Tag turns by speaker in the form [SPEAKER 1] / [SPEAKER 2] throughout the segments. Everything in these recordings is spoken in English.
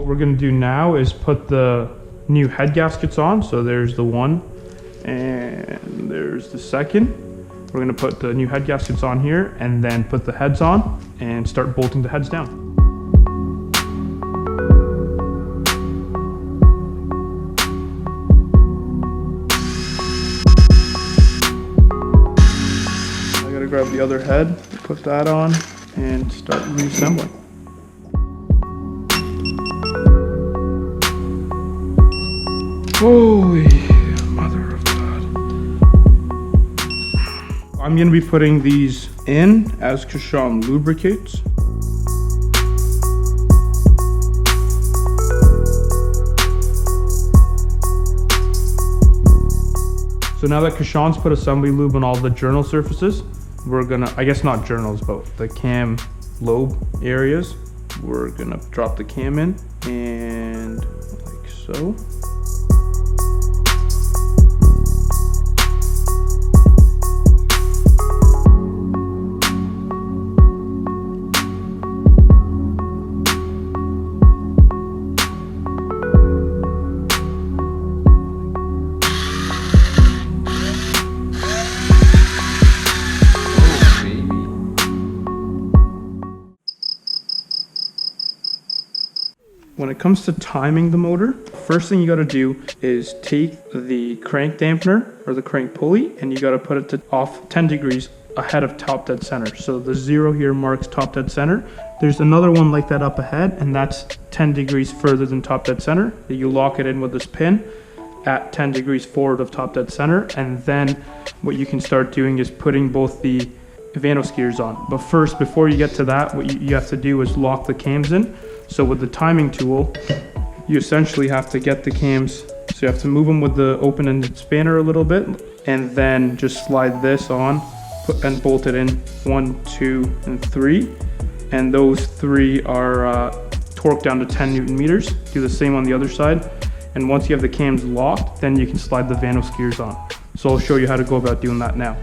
[SPEAKER 1] we're gonna do now is put the new head gaskets on. So there's the one and there's the second. We're gonna put the new head gaskets on here and then put the heads on and start bolting the heads down. I gotta grab the other head, put that on and start reassembling. Holy mother of God. I'm going to be putting these in as Camshaft lubricates. So now that Camshaft's put assembly lube on all the journal surfaces, we're gonna, I guess not journals, but the cam lobe areas, we're gonna drop the cam in and like so. When it comes to timing the motor, first thing you gotta do is take the crank dampener or the crank pulley and you gotta put it to off 10 degrees ahead of top dead center. So the 0 here marks top dead center. There's another one like that up ahead and that's 10 degrees further than top dead center. You lock it in with this pin at 10 degrees forward of top dead center, and then what you can start doing is putting both the Vanos gears on. But first, before you get to that, what you have to do is lock the cams in. So with the timing tool, you essentially have to get the cams, so you have to move them with the open-ended spanner a little bit, and then just slide this on, and bolt it in 1, 2, and 3. And those 3 are torqued down to 10 Newton meters. Do the same on the other side. And once you have the cams locked, then you can slide the Vanos gears on. So I'll show you how to go about doing that now.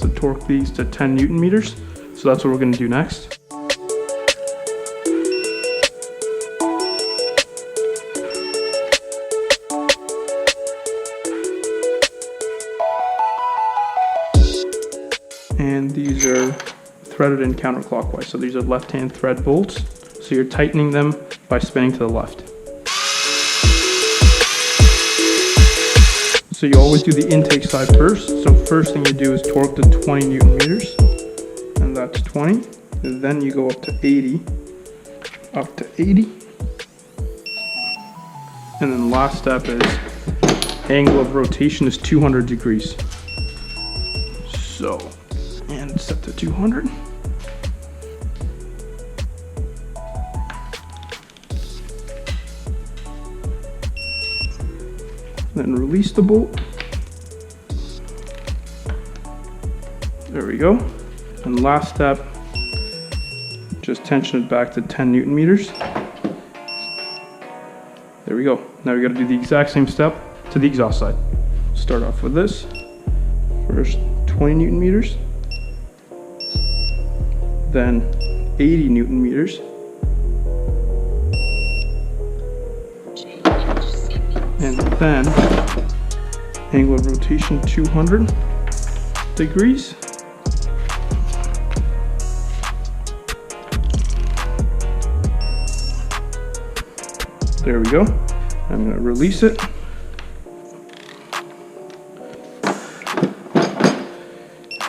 [SPEAKER 1] To torque these to 10 Newton meters. So that's what we're going to do next. And these are threaded in counterclockwise. So these are left-hand thread bolts. So you're tightening them by spinning to the left. So you always do the intake side first. So first thing you do is torque to 20 Newton meters, and that's 20. And then you go up to 80, up to 80. And then the last step is angle of rotation is 200 degrees. So, and set to 200. Then release the bolt. There we go. And last step, just tension it back to 10 Newton meters. There we go. Now we got to do the exact same step to the exhaust side. Start off with this. First 20 Newton meters. Then 80 Newton meters. And then angle of rotation 200 degrees. There we go. I'm going to release it.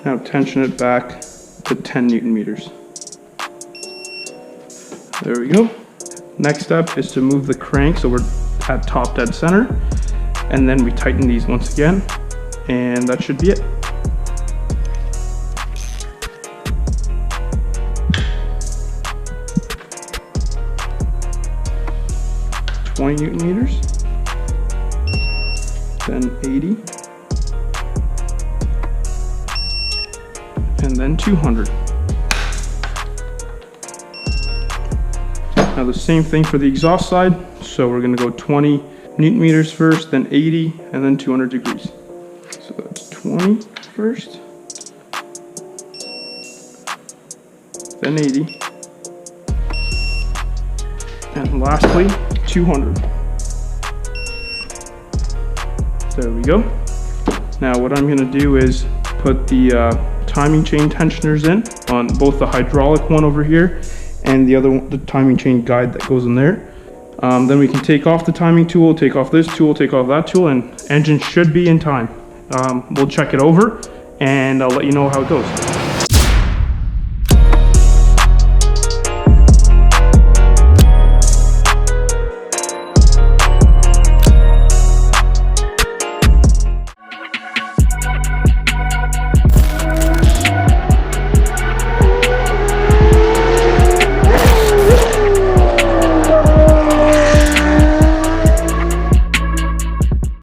[SPEAKER 1] Now tension it back to 10 Newton meters. There we go. Next step is to move the crank so we're at top dead center, and then we tighten these once again, and that should be it. $20 Newton meters, then 80, and then 200. Now the same thing for the exhaust side. So we're going to go 20 Newton meters first, then 80, and then 200 degrees. So that's 20. 20 first, then 80, and lastly 200. There we go. Now what I'm going to do is put the timing chain tensioners in on both the hydraulic one over here and the other one, the timing chain guide that goes in there. Then we can take off the timing tool, take off this tool, take off that tool, and engine should be in time. We'll check it over and I'll let you know how it goes.